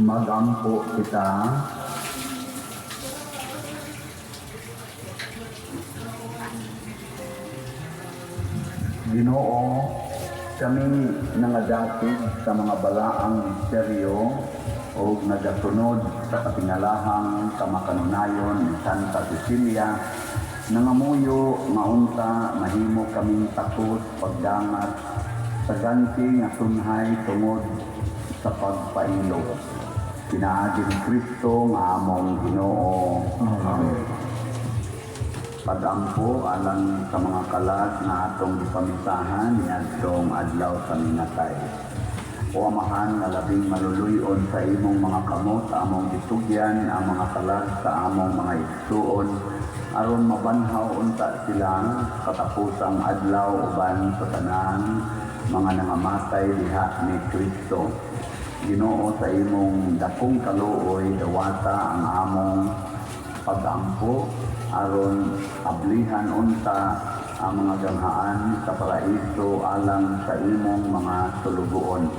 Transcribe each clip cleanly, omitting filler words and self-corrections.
Magampo kita. Ginoo, kami nangadakig sa mga balaang misteryo o nagasunod sa katingalahang kamakanunayon ni Santa Cecilia, nangamuyo maunta mahimo kaming takot pagdangat sa ganti nga sunhay tungod sa pagpailo. Pinaagi ni Kristo nga among Ginoo. Amen. Pagampo alang sa mga kalag na atong gipamisahan niadtong adlaw sa minatay. O Amahan nga labing maluluyon sa imong mga kamot among gitugyan ang mga kalag sa among mga igsuon aron mabanhaw unta sila katapusang adlaw uban sa tanan mga nangamatay diha ni Kristo. Ginoo, sa imong dakong kaluoy dawata ang among pagampo aron ablihan unta ang mga ganghaan sa paraiso alang sa imong mga sulugoon.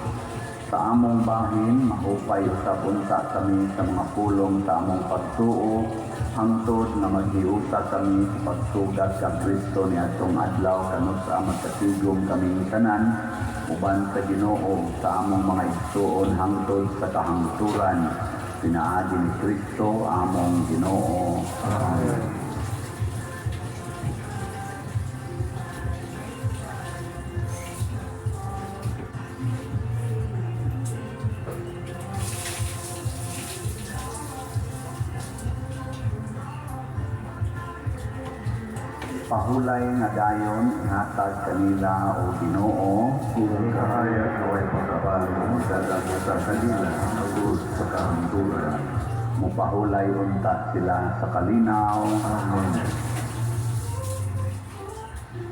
Sa among bahin mahupay usab unta kami sa mga pulong sa among pagtuo hangtod na maghiusa kami sa pagsugat sa Kristo niadtong adlaw kanus sa magkatigom kaming tanan uban sa Ginoo sa among mga igsuon hangtod sa kahangturan. Pinaagi ni Kristo among Ginoo. Amen. Pahulay nga dayon ihatag kanila o Ginoo kung kahaya kaway pagkabalo dadamo sa kanila agud sa kahangturan. Mupahulay unta sila sa kalinaw. Amen.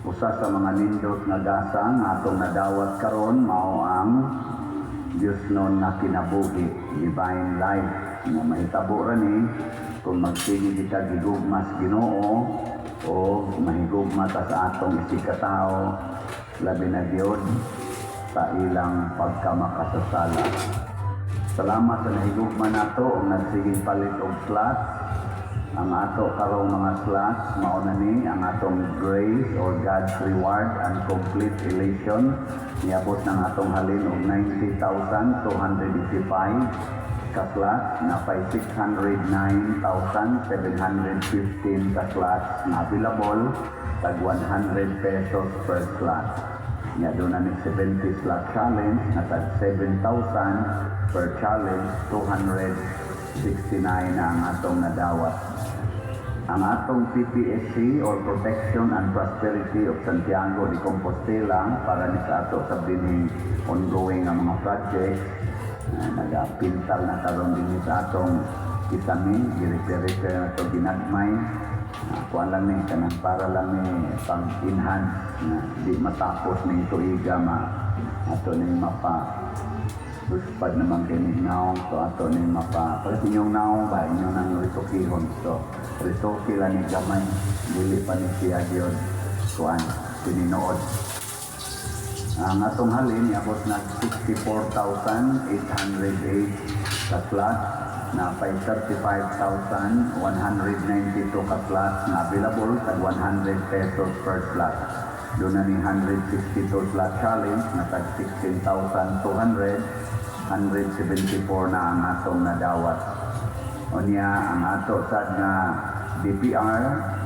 Usa sa mga nindot nga gasang atong nadawat karon mao ang Dios non na kinabuhi, divine life, nga mahitabo ra ni kung magsige kita gigugmas Ginoo o mahigugma ta sa atong isikatao labi na Dios sa ilang pagkamakasasala. Salamat sa nahigugma nato o nagsiging palit og slot. Ang ato karong mga slots mao na ni ang atong grace or God's reward and complete elation niabot ng atong halin og 90,285 ka-slots na pay 609,715 ka-slots na available tag 100 pesos per slot. Nya doon na ni 70 slot challenge na tag 7,000 per challenge, 269 na ang atong nadawat. Ang atong PPSC or Protection and Prosperity of Santiago de Compostela para ni sa ato sa dining ongoing ang mga projects nagapintal na karon din sa atong kisami, i-repair na ito ginagmay. Kuan lang ni kanang para lang ni pang-enhance na di matapos ni tuiga ato ni mapa buspad naman kini naong so ato ni mapa para inyong naong ba inyong nang risokihon so risoki lang ni gamay dili pa ni siya diyon kuan pininood. Ang atong halin iabot na 64,808 ka slot na pay 35,192 ka slot na available tag 100 pesos per slot. Doon na ni 162 slot challenge na tag 16,200, 174 na ang atong nadawat. O niya ang ato sad nga DPR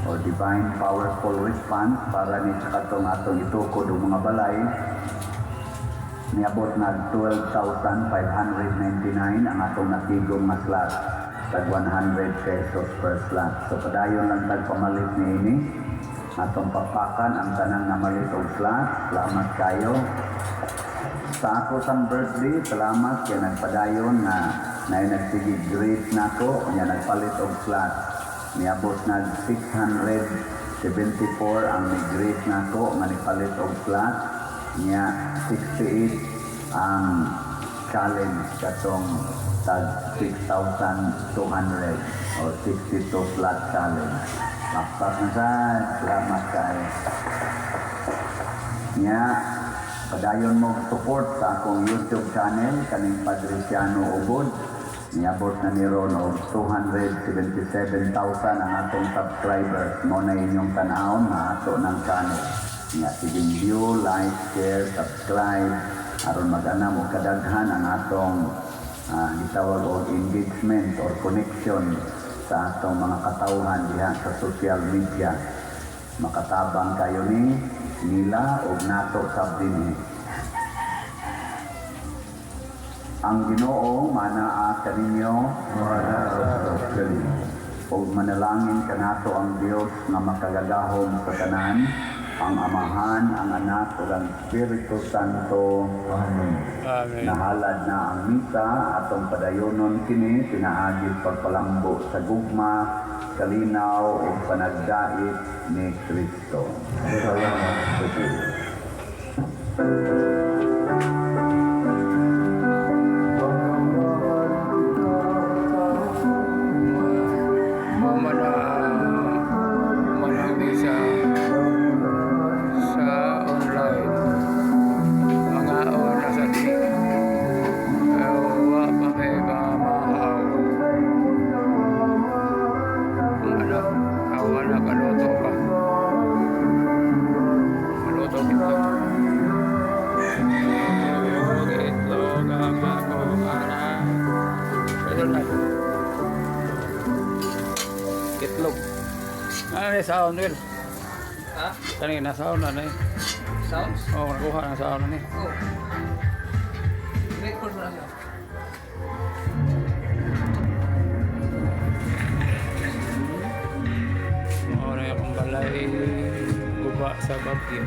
o Divine Powerful Response para ni sa katong atong itukod o mga balay niabot na 12,599 ang atong natigong nga slot tag 100 pesos per slot. So padayon lang tag pamalit ni ini atong papakan ang tanang namalit og slot. Salamat kayo sa ako sang birthday. Salamat kay nagpadayon na nagsige great nako nya nagpalit og slot. Niabot na 674 ang ni-grade nako manipalit og slot niya 68 ang challenge katong tag 6,200 or 62 slot challenge. Pakpak na sa salamat kayo niya Padayon mo support sa akong YouTube channel kaning Padriciano Ubod. Niabot na ni ron og 277,000 ang atong subscribers. Mo na inyong tanawon na ato ng channel. Nga sige view, like, share, subscribe aron mag-anam og kadaghan ang atong gitawag og engagement or connection sa atong mga katawhan diha sa social media. Makatabang kayo ni nila o nato sa dinhi. Ang Ginoo manaa kaninyo o manalangin kanato ang Dios nga makagagahom sa tanan, ang Amahan, ang Anak ug ang Espiritu Santo. Amen. Amen. Nahalad na ang misa atong padayonon kini pinaagid pagpalambo sa gugma, kalinaw ug panagdait ni Kristo. Salamat sa Dios. Manami sa online mga oras at wa pa may kamahaw awan na kaluto pa kaluto itlog ang ako pwede na itlog ano ni sound Will? Ha? Kanina sound na eh. Sounds? Oo, nakuha na sound na eh. Oo. Record mo na siya. Oo na yung balay guba sa Baguio.